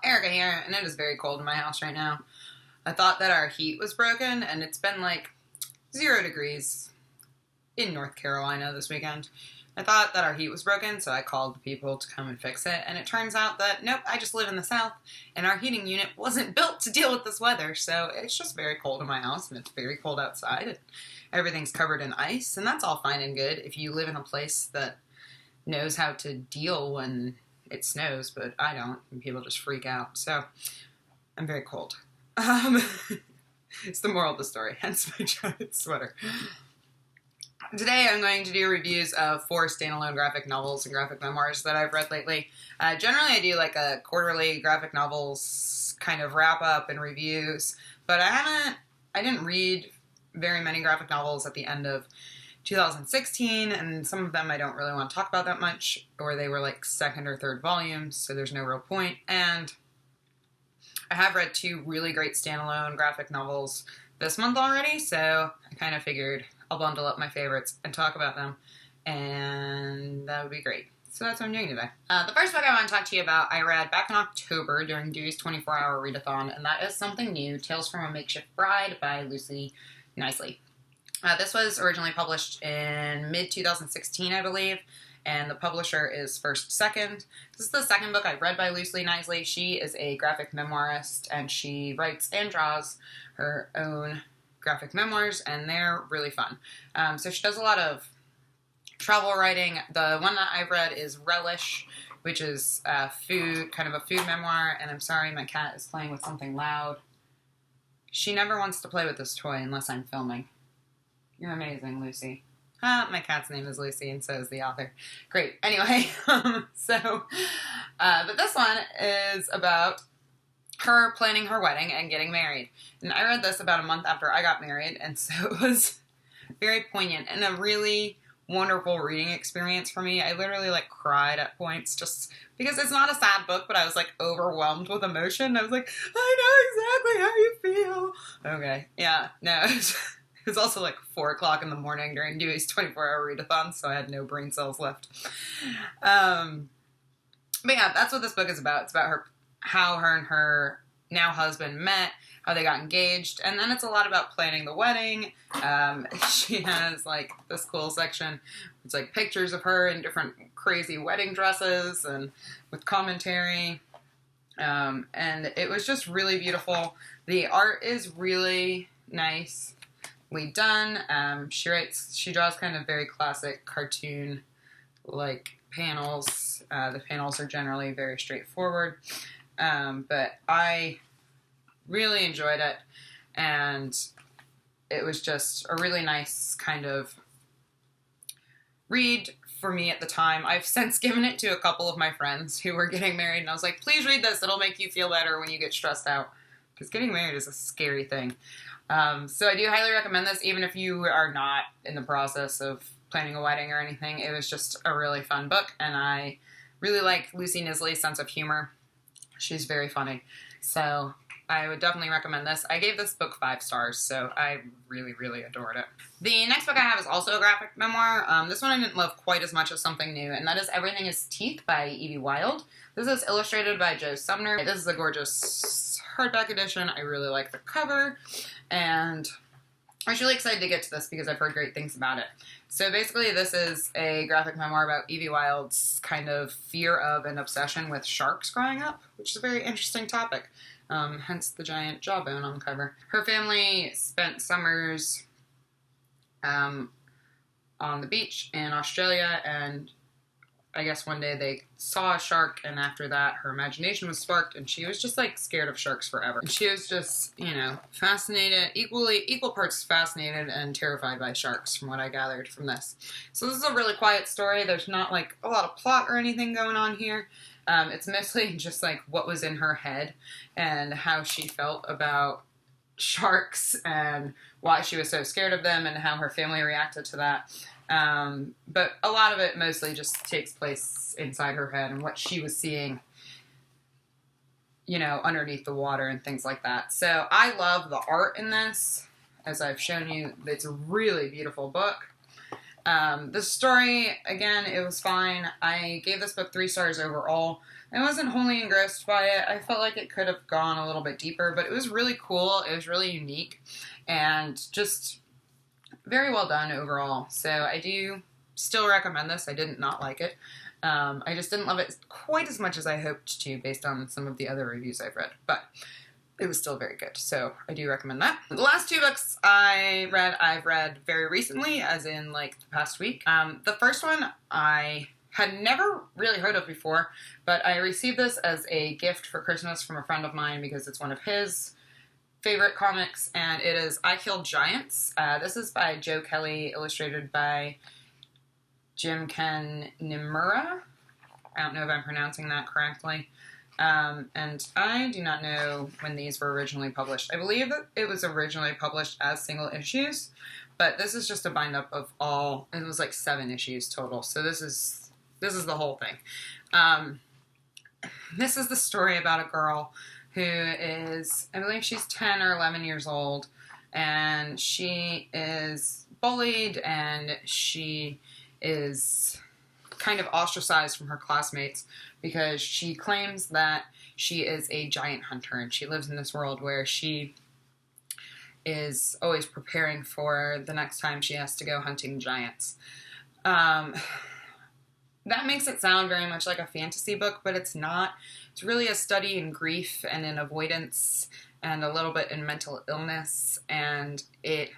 Erica here, and it is very cold in my house right now. I thought that our heat was broken, and it's been like 0 degrees in North Carolina this weekend. I thought that our heat was broken, so I called the people to come and fix it, and it turns out that, nope, I just live in the South, and our heating unit wasn't built to deal with this weather, so it's just very cold in my house, and it's very cold outside, and everything's covered in ice, and that's all fine and good if you live in a place that knows how to deal when it snows, but I don't, and people just freak out, so I'm very cold. It's the moral of the story, hence my giant sweater. Today I'm going to do reviews of 4 standalone graphic novels and graphic memoirs that I've read lately. Generally I do like a quarterly graphic novels kind of wrap up and reviews, but I didn't read very many graphic novels at the end of 2016, and some of them I don't really want to talk about that much, or they were like 2nd or 3rd volumes, so there's no real point. And I have read 2 really great standalone graphic novels this month already, so I kind of figured I'll bundle up my favorites and talk about them, and that would be great. So that's what I'm doing today. The first book I want to talk to you about, I read back in October during Dewey's 24-hour readathon, and that is something new, Tales from a Makeshift Bride by Litsy. This was originally published in mid-2016, I believe, and the publisher is First Second. This is the second book I've read by Litsy. She is a graphic memoirist, and she writes and draws her own graphic memoirs, and they're really fun. So she does a lot of travel writing. The one that I've read is Relish, which is food, kind of a food memoir, and I'm sorry, my cat is playing with something loud. She never wants to play with this toy unless I'm filming. You're amazing, Lucy. My cat's name is Lucy, and so is the author. Great. Anyway, but this one is about her planning her wedding and getting married. And I read this about a month after I got married, and so it was very poignant and a really wonderful reading experience for me. I literally cried at points just because it's not a sad book, but I was overwhelmed with emotion. I was like, I know exactly how you feel. Okay. Yeah. No. It was also 4 o'clock in the morning during Dewey's 24-hour readathon, so I had no brain cells left. But yeah, that's what this book is about. It's about how her and her now husband met, how they got engaged, and then it's a lot about planning the wedding. She has this cool section. It's pictures of her in different crazy wedding dresses and with commentary. And it was just really beautiful. The art is really nicely done. She draws kind of very classic cartoon panels. The panels are generally very straightforward. But I really enjoyed it, and it was just a really nice kind of read for me at the time. I've since given it to a couple of my friends who were getting married, and I was like, please read this, it'll make you feel better when you get stressed out, because getting married is a scary thing. So I do highly recommend this, even if you are not in the process of planning a wedding or anything. It was just a really fun book, and I really like Lucy Nisley's sense of humor. She's very funny. So I would definitely recommend this. I gave this book 5 stars, so I really, really adored it. The next book I have is also a graphic memoir. This one I didn't love quite as much as something new, and that is Everything is Teeth by Evie Wilde. This is illustrated by Joe Sumner. This is a gorgeous hardback edition. I really like the cover, and I was really excited to get to this because I've heard great things about it. So basically this is a graphic memoir about Evie Wilde's kind of fear of and obsession with sharks growing up, which is a very interesting topic, hence the giant jawbone on the cover. Her family spent summers on the beach in Australia, and I guess one day they saw a shark, and after that her imagination was sparked, and she was just scared of sharks forever. And she was just, fascinated, equal parts fascinated and terrified by sharks, from what I gathered from this. So this is a really quiet story. There's not a lot of plot or anything going on here. It's mostly just what was in her head and how she felt about sharks and why she was so scared of them and how her family reacted to that. But a lot of it mostly just takes place inside her head and what she was seeing, underneath the water and things like that. So I love the art in this. As I've shown you, it's a really beautiful book. The story, again, it was fine. I gave this book 3 stars overall. I wasn't wholly engrossed by it. I felt like it could have gone a little bit deeper, but it was really cool. It was really unique and just very well done overall. So I do still recommend this. I didn't not like it. I just didn't love it quite as much as I hoped to based on some of the other reviews I've read, but it was still very good, so I do recommend that. The last 2 books I've read very recently, as in like the past week. The first one I had never really heard of before, but I received this as a gift for Christmas from a friend of mine because it's one of his favorite comics, and it is I Killed Giants. This is by Joe Kelly, illustrated by Jim Ken Nimura. I don't know if I'm pronouncing that correctly. And I do not know when these were originally published. I believe that it was originally published as single issues, but this is just a bind-up of all, it was like 7 issues total, so this is the whole thing. This is the story about a girl who is, I believe she's 10 or 11 years old, and she is bullied, and she is kind of ostracized from her classmates because she claims that she is a giant hunter, and she lives in this world where she is always preparing for the next time she has to go hunting giants. That makes it sound very much like a fantasy book, but it's not. It's really a study in grief and in avoidance and a little bit in mental illness, and it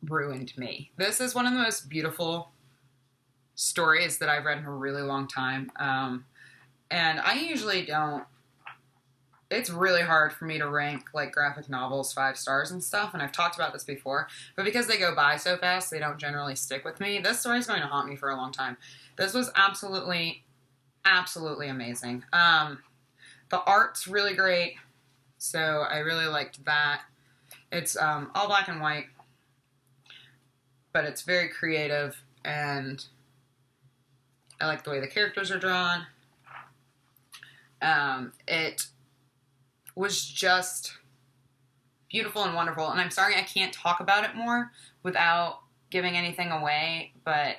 ruined me. This is one of the most beautiful stories that I've read in a really long time. And I usually don't, it's really hard for me to rank like graphic novels 5 stars and stuff, and I've talked about this before, but because they go by so fast, they don't generally stick with me. This story is going to haunt me for a long time. This was absolutely amazing. The art's really great, so I really liked that. It's all black and white, but it's very creative, and I like the way the characters are drawn. It was just beautiful and wonderful, and I'm sorry I can't talk about it more without giving anything away, but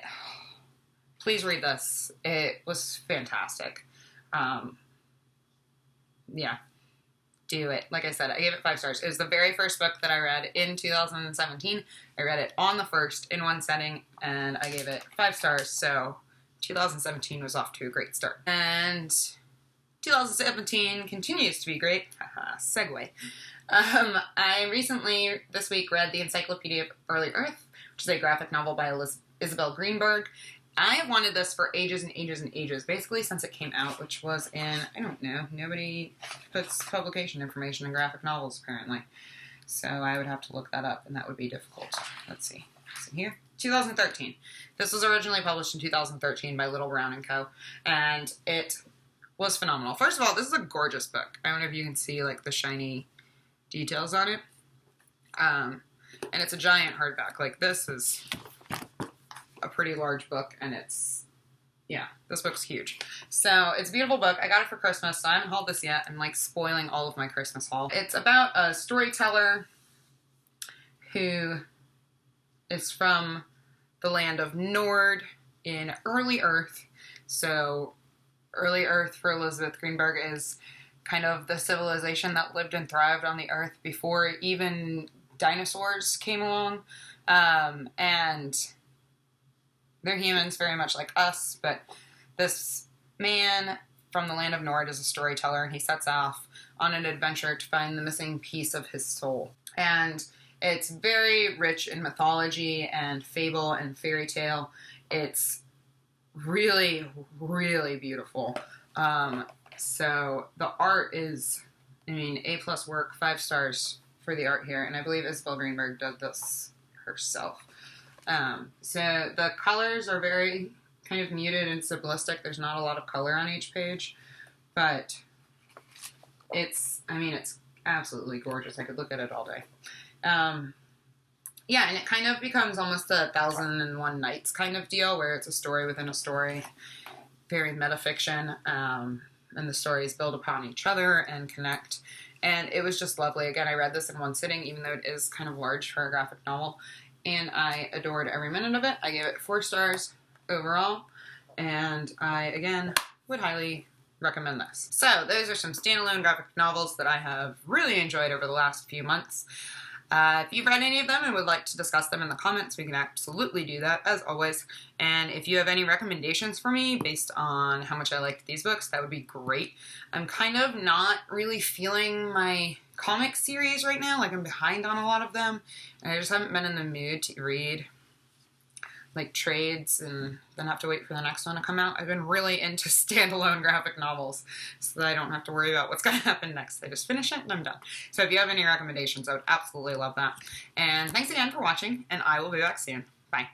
please read this. It was fantastic. Yeah, do it. Like I said, I gave it 5 stars. It was the very first book that I read in 2017. I read it on the first in one setting, and I gave it 5 stars, so 2017 was off to a great start. And 2017 continues to be great. Haha, segue. I recently, this week, read the Encyclopedia of Early Earth, which is a graphic novel by Isabel Greenberg. I have wanted this for ages and ages and ages, basically since it came out, which was in, I don't know, nobody puts publication information in graphic novels, apparently. So I would have to look that up, and that would be difficult. Let's see. Is it here? 2013. This was originally published in 2013 by Little Brown & Co., and it was phenomenal. First of all, this is a gorgeous book. I don't know if you can see, like, the shiny details on it. And it's a giant hardback. Like, this is a pretty large book, and it's, yeah, this book's huge. So, it's a beautiful book. I got it for Christmas, so I haven't hauled this yet. I'm, like, spoiling all of my Christmas haul. It's about a storyteller who is from the land of Nord in early Earth. So, early Earth for Elizabeth Greenberg is kind of the civilization that lived and thrived on the Earth before even dinosaurs came along. And they're humans very much like us, but this man from the land of Nord is a storyteller, and he sets off on an adventure to find the missing piece of his soul. And it's very rich in mythology and fable and fairy tale. It's really, really beautiful. So the art is, I mean, A+ work, 5 stars for the art here, and I believe Isabel Greenberg did this herself. So the colors are very kind of muted and simplistic. There's not a lot of color on each page, but it's, I mean, it's absolutely gorgeous. I could look at it all day. Yeah, and it kind of becomes almost a 1001 Nights kind of deal, where it's a story within a story, very metafiction, and the stories build upon each other and connect. And it was just lovely. Again, I read this in one sitting, even though it is kind of large for a graphic novel. and I adored every minute of it. I gave it 4 stars overall, and I, again, would highly recommend this. So those are some standalone graphic novels that I have really enjoyed over the last few months. If you've read any of them and would like to discuss them in the comments, we can absolutely do that, as always. And if you have any recommendations for me based on how much I liked these books, that would be great. I'm kind of not really feeling my comic series right now. Like, I'm behind on a lot of them, and I just haven't been in the mood to read like trades and then have to wait for the next one to come out. I've been really into standalone graphic novels so that I don't have to worry about what's going to happen next. I just finish it and I'm done. So if you have any recommendations, I would absolutely love that. And thanks again for watching, and I will be back soon. Bye.